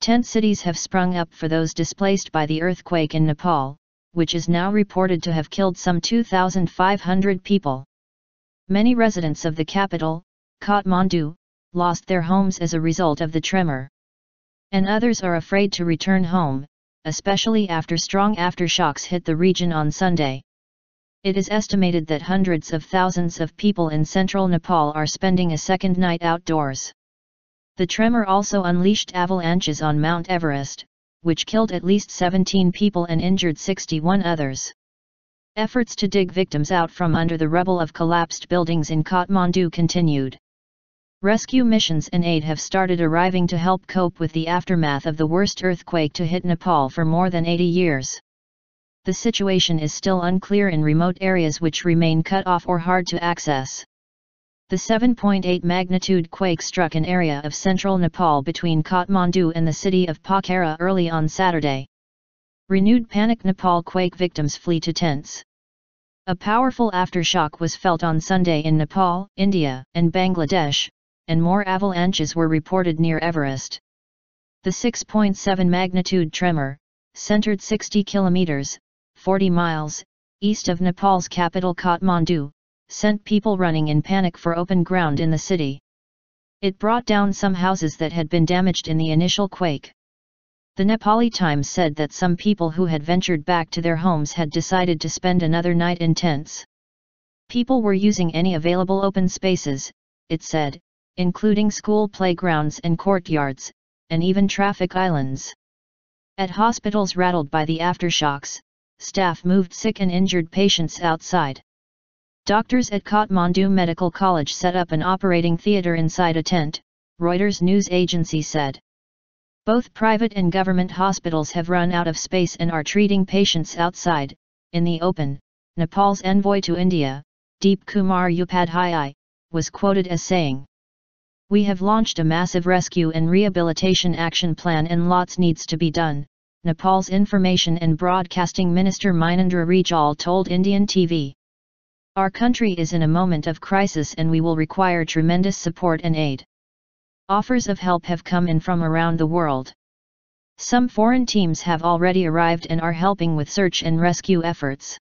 Tent cities have sprung up for those displaced by the earthquake in Nepal, which is now reported to have killed some 2,500 people. Many residents of the capital, Kathmandu, lost their homes as a result of the tremor. And others are afraid to return home, especially after strong aftershocks hit the region on Sunday. It is estimated that hundreds of thousands of people in central Nepal are spending a second night outdoors. The tremor also unleashed avalanches on Mount Everest, which killed at least 17 people and injured 61 others. Efforts to dig victims out from under the rubble of collapsed buildings in Kathmandu continued. Rescue missions and aid have started arriving to help cope with the aftermath of the worst earthquake to hit Nepal for more than 80 years. The situation is still unclear in remote areas which remain cut off or hard to access. The 7.8 magnitude quake struck an area of central Nepal between Kathmandu and the city of Pokhara early on Saturday. Renewed panic. Nepal quake victims flee to tents. A powerful aftershock was felt on Sunday in Nepal, India, and Bangladesh, and more avalanches were reported near Everest. The 6.7 magnitude tremor, centered 60 kilometers, 40 miles, east of Nepal's capital Kathmandu, sent people running in panic for open ground in the city. It brought down some houses that had been damaged in the initial quake. The Nepali Times said that some people who had ventured back to their homes had decided to spend another night in tents. People were using any available open spaces, it said, including school playgrounds and courtyards, and even traffic islands. At hospitals rattled by the aftershocks, staff moved sick and injured patients outside. Doctors at Kathmandu Medical College set up an operating theatre inside a tent, Reuters news agency said. Both private and government hospitals have run out of space and are treating patients outside, in the open. Nepal's envoy to India, Deep Kumar Upadhyay, was quoted as saying, "We have launched a massive rescue and rehabilitation action plan and lots needs to be done," Nepal's Information and Broadcasting Minister Minendra Rajal told Indian TV. "Our country is in a moment of crisis and we will require tremendous support and aid." Offers of help have come in from around the world. Some foreign teams have already arrived and are helping with search and rescue efforts.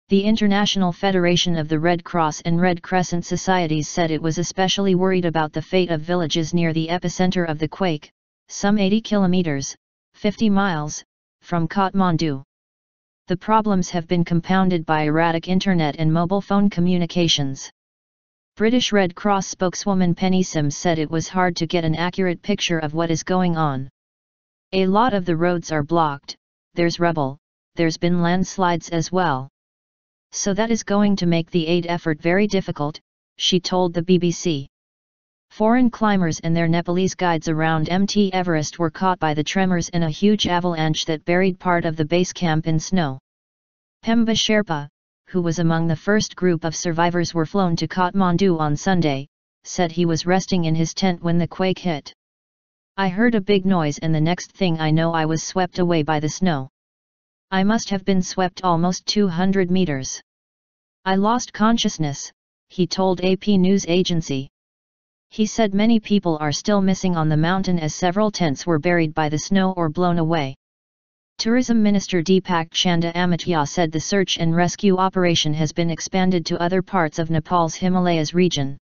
The International Federation of the Red Cross and Red Crescent Societies said it was especially worried about the fate of villages near the epicenter of the quake, some 80 kilometers, 50 miles, from Kathmandu. The problems have been compounded by erratic internet and mobile phone communications. British Red Cross spokeswoman Penny Sims said it was hard to get an accurate picture of what is going on. "A lot of the roads are blocked, there's rubble, there's been landslides as well. So that is going to make the aid effort very difficult," she told the BBC. Foreign climbers and their Nepalese guides around Mount Everest were caught by the tremors in a huge avalanche that buried part of the base camp in snow. Pemba Sherpa, who was among the first group of survivors were flown to Kathmandu on Sunday, said he was resting in his tent when the quake hit. "I heard a big noise and the next thing I know I was swept away by the snow. I must have been swept almost 200 meters. I lost consciousness," he told AP news agency. He said many people are still missing on the mountain as several tents were buried by the snow or blown away. Tourism Minister Deepak Chanda Amitya said the search and rescue operation has been expanded to other parts of Nepal's Himalayas region.